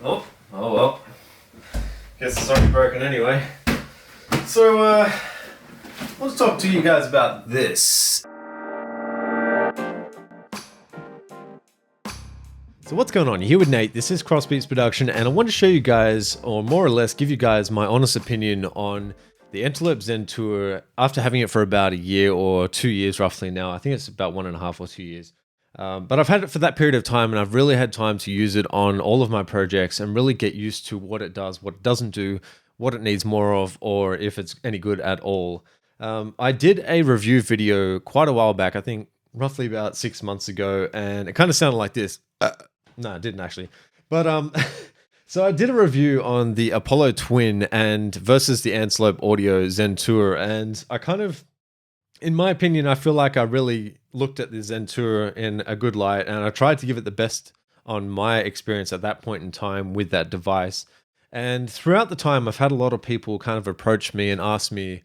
Oh well. Guess it's already broken anyway. So, let's talk to you guys about this. So what's going on? You're here with Nate. This is CrossSpeeds Production, and I want to show you guys, or more or less give you guys my honest opinion on the Antelope Zentour after having it for about a year or 2 years roughly now. I think it's about 1.5 or 2 years. But I've had it for that period of time, and I've really had time to use it on all of my projects and really get used to what it does, what it doesn't do, what it needs more of, or if it's any good at all. I did a review video quite a while back, I think roughly about 6 months ago, and it kind of sounded like this. No, it didn't actually. But so I did a review on the Apollo Twin and versus the Antelope Audio Zentour, and I kind of, in my opinion, I feel like I really looked at the Zentour in a good light, and I tried to give it the best on my experience at that point in time with that device. And throughout the time, I've had a lot of people kind of approach me and ask me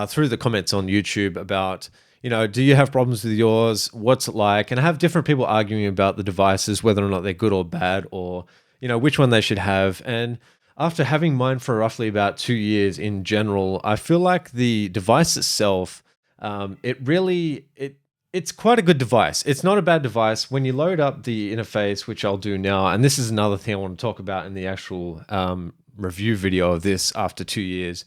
through the comments on YouTube about, you know, do you have problems with yours? What's it like? And I have different people arguing about the devices, whether or not they're good or bad, or, you know, which one they should have. And after having mine for roughly about 2 years in general, I feel like the device itself, it's quite a good device. It's not a bad device. When you load up the interface, which I'll do now, and this is another thing I want to talk about in the actual review video of this after 2 years,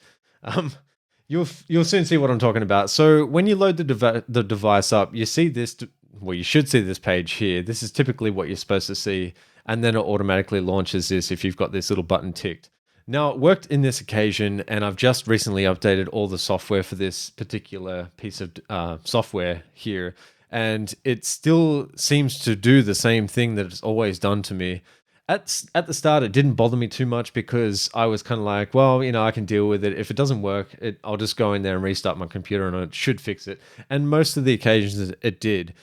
you'll soon see what I'm talking about. So when you load the device up, you see this, well, you should see this page here. This is typically what you're supposed to see, and then it automatically launches this if you've got this little button ticked. Now, it worked in this occasion, and I've just recently updated all the software for this particular piece of software here, and it still seems to do the same thing that it's always done to me. At the start, it didn't bother me too much because I was kind of like, well, you know, I can deal with it. If it doesn't work, I'll just go in there and restart my computer, and it should fix it. And most of the occasions, it did.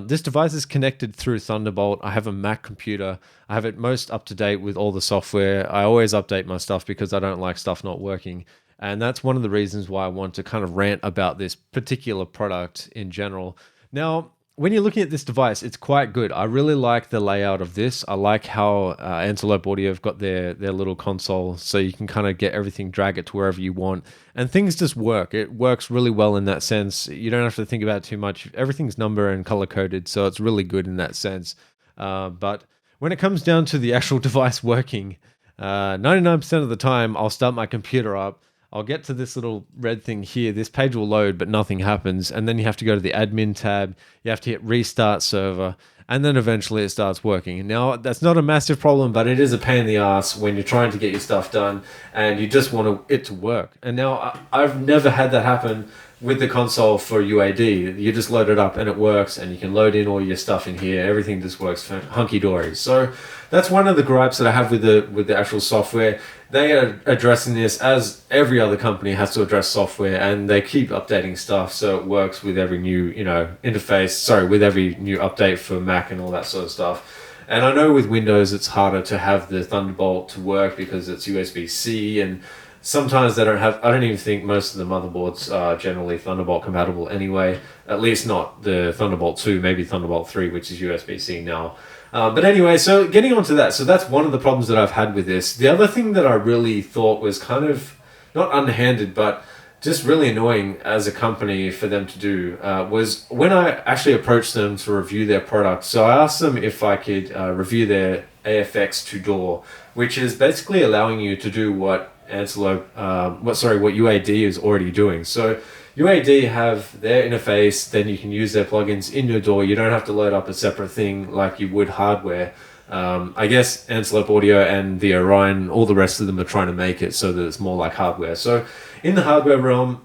This device is connected through Thunderbolt. I have a Mac computer. I have it most up to date with all the software. I always update my stuff because I don't like stuff not working. And that's one of the reasons why I want to kind of rant about this particular product in general. Now, when you're looking at this device, it's quite good. I really like the layout of this. I like how Antelope Audio have got their little console, so you can kind of get everything, drag it to wherever you want, and things just work. It works really well in that sense. You don't have to think about it too much. Everything's number and color coded, so it's really good in that sense. But when it comes down to the actual device working, 99% of the time, I'll start my computer up, I'll get to this little red thing here. This page will load, but nothing happens. And then you have to go to the admin tab. You have to hit restart server. And then eventually it starts working. Now, that's not a massive problem, but it is a pain in the ass when you're trying to get your stuff done and you just want it to work. And now I've never had that happen with the console for UAD. You just load it up and it works, and you can load in all your stuff in here. Everything just works hunky-dory. So that's one of the gripes that I have with the actual software. They are addressing this as every other company has to address software, and they keep updating stuff so it works with every new, you know, with every new update for Mac and all that sort of stuff. And I know with Windows it's harder to have the Thunderbolt to work because it's USB-C, and sometimes they don't have, I don't even think most of the motherboards are generally Thunderbolt compatible anyway, at least not the Thunderbolt 2, maybe Thunderbolt 3, which is USB-C now. But anyway, so getting onto that, so that's one of the problems that I've had with this. The other thing that I really thought was kind of, not underhanded, but just really annoying as a company for them to do, was when I actually approached them to review their product. So I asked them if I could review their AFX2DAW, which is basically allowing you to do what what UAD is already doing. So UAD have their interface, then you can use their plugins in your DAW. You don't have to load up a separate thing like you would hardware. I guess Antelope Audio and the Orion, all the rest of them are trying to make it so that it's more like hardware. So in the hardware realm,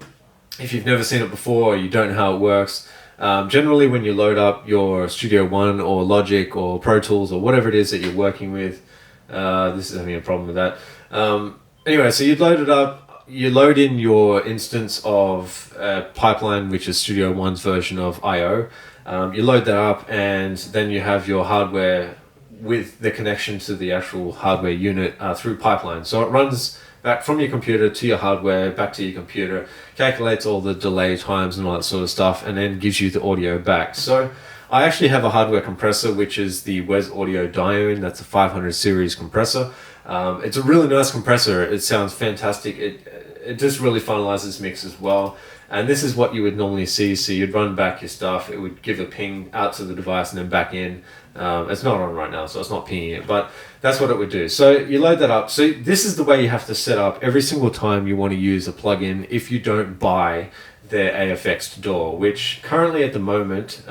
if you've never seen it before, or you don't know how it works, generally when you load up your Studio One or Logic or Pro Tools or whatever it is that you're working with, this is having a problem with that. Anyway, so you'd load it up, you load in your instance of Pipeline, which is Studio One's version of I/O. You load that up, and then you have your hardware with the connection to the actual hardware unit through Pipeline. So it runs back from your computer to your hardware, back to your computer, calculates all the delay times and all that sort of stuff, and then gives you the audio back. So I actually have a hardware compressor, which is the UAD Audio Dione. That's a 500 series compressor. It's a really nice compressor. It sounds fantastic. It just really finalizes mix as well. And this is what you would normally see. So you'd run back your stuff. It would give a ping out to the device and then back in. It's not on right now, so it's not pinging it, but that's what it would do. So you load that up. So this is the way you have to set up every single time you want to use a plugin if you don't buy their AFX2DAW, which currently at the moment,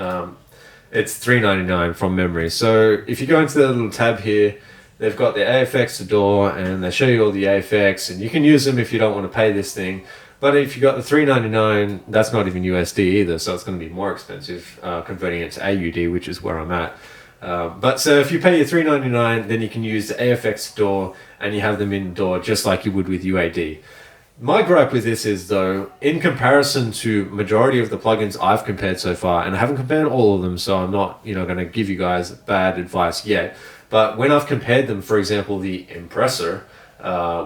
it's $3.99 from memory. So if you go into the little tab here, they've got the AFX2DAW and they show you all the AFX, and you can use them if you don't want to pay this thing. But if you got the $3.99, that's not even USD either, so it's going to be more expensive converting it to AUD, which is where I'm at. But so if you pay your $3.99, then you can use the AFX2DAW and you have them in DAW just like you would with UAD. My gripe with this is, though, in comparison to majority of the plugins I've compared so far, and I haven't compared all of them, so I'm not, going to give you guys bad advice yet. But when I've compared them, for example, the Impressor,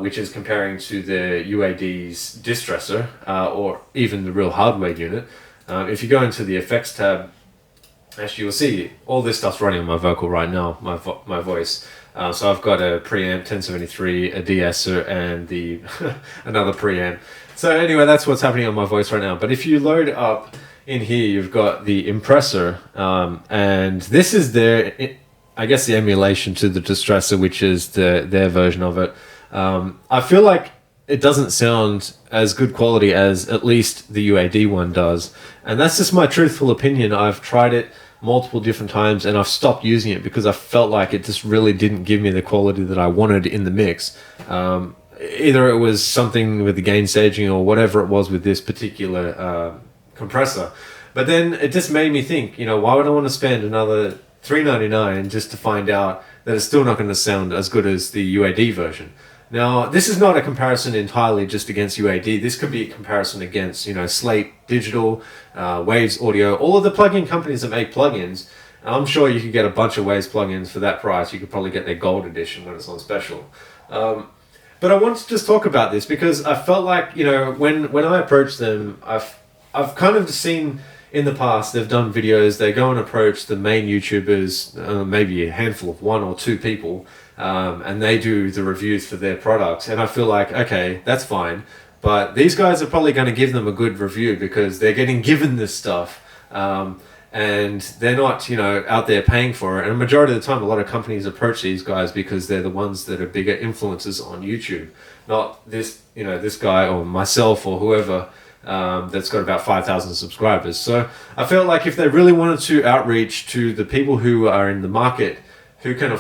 which is comparing to the UAD's Distressor, or even the real hardware unit, if you go into the effects tab, actually you'll see all this stuff's running on my vocal right now, my voice. So I've got a preamp 1073, a de-esser, and the another preamp. So anyway, that's what's happening on my voice right now. But if you load up in here, you've got the Impressor, and this is their, I guess, the emulation to the Distressor, which is their version of it. I feel like it doesn't sound as good quality as at least the UAD one does. And that's just my truthful opinion. I've tried it multiple different times and I've stopped using it because I felt like it just really didn't give me the quality that I wanted in the mix. Either it was something with the gain staging or whatever it was with this particular compressor. But then it just made me think, why would I want to spend another $3.99 just to find out that it's still not going to sound as good as the UAD version? Now, this is not a comparison entirely just against UAD. This could be a comparison against, Slate Digital, Waves Audio, all of the plugin companies that make plugins. I'm sure you could get a bunch of Waves plugins for that price. You could probably get their gold edition when it's on special. But I wanted to just talk about this because I felt like, when I approached them, I've kind of seen in the past they've done videos. They go and approach the main YouTubers, maybe a handful of 1 or 2 people, and they do the reviews for their products. And I feel like, okay, that's fine. But these guys are probably going to give them a good review because they're getting given this stuff. And they're not, out there paying for it. And a majority of the time, a lot of companies approach these guys because they're the ones that are bigger influencers on YouTube. Not this, this guy or myself or whoever that's got about 5,000 subscribers. So I felt like if they really wanted to outreach to the people who are in the market, who can,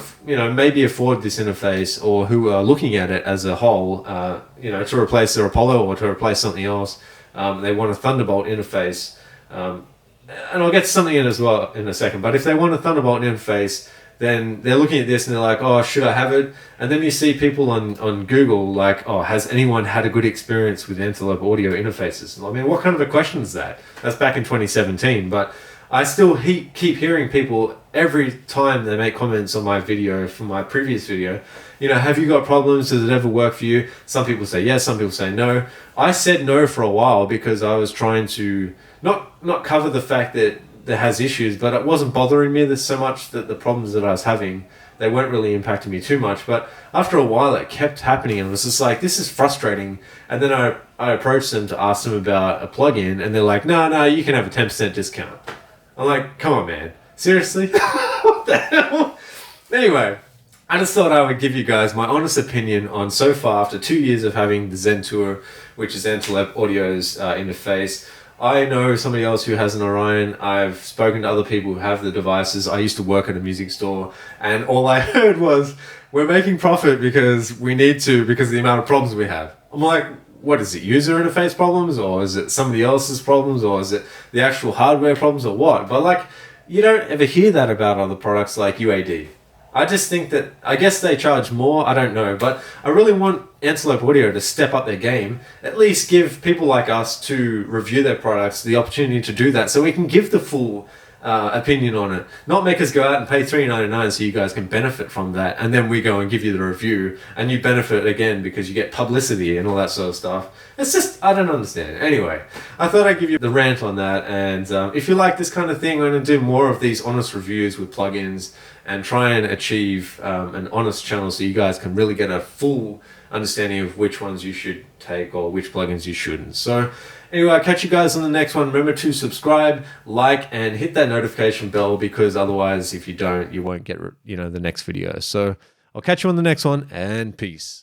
maybe afford this interface or who are looking at it as a whole, to replace their Apollo or to replace something else, they want a Thunderbolt interface. And I'll get to something in as well in a second, but if they want a Thunderbolt interface, then they're looking at this and they're like, oh, should I have it? And then you see people on Google like, oh, has anyone had a good experience with Antelope audio interfaces? I mean, what kind of a question is that? That's back in 2017, but I still keep hearing people every time they make comments on my video from my previous video, have you got problems? Does it ever work for you? Some people say yes, some people say no. I said no for a while because I was trying to not cover the fact that it has issues, but it wasn't bothering me so much that the problems that I was having, they weren't really impacting me too much. But after a while, it kept happening, and it was just like, this is frustrating. And then I approached them to ask them about a plugin, and they're like, no, you can have a 10% discount. I'm like, come on, man. Seriously? What the hell? Anyway, I just thought I would give you guys my honest opinion on so far, after 2 years of having the Zentour, which is Antelope Audio's interface. I know somebody else who has an Orion. I've spoken to other people who have the devices. I used to work at a music store, and all I heard was, we're making profit because we need to, because of the amount of problems we have. I'm like, what is it, user interface problems, or is it somebody else's problems, or is it the actual hardware problems, or what? But like, you don't ever hear that about other products like UAD. I just think that, I guess they charge more, I don't know, but I really want Antelope Audio to step up their game, at least give people like us to review their products the opportunity to do that, so we can give the full opinion on it. Not make us go out and pay $3.99 so you guys can benefit from that, and then we go and give you the review, and you benefit again because you get publicity and all that sort of stuff. It's just, I don't understand. Anyway, I thought I'd give you the rant on that, and if you like this kind of thing, I'm going to do more of these honest reviews with plugins and try and achieve an honest channel so you guys can really get a full understanding of which ones you should take or which plugins you shouldn't. So anyway, I'll catch you guys on the next one. Remember to subscribe, like, and hit that notification bell, because otherwise, if you don't, you won't get, the next video. So I'll catch you on the next one, and peace.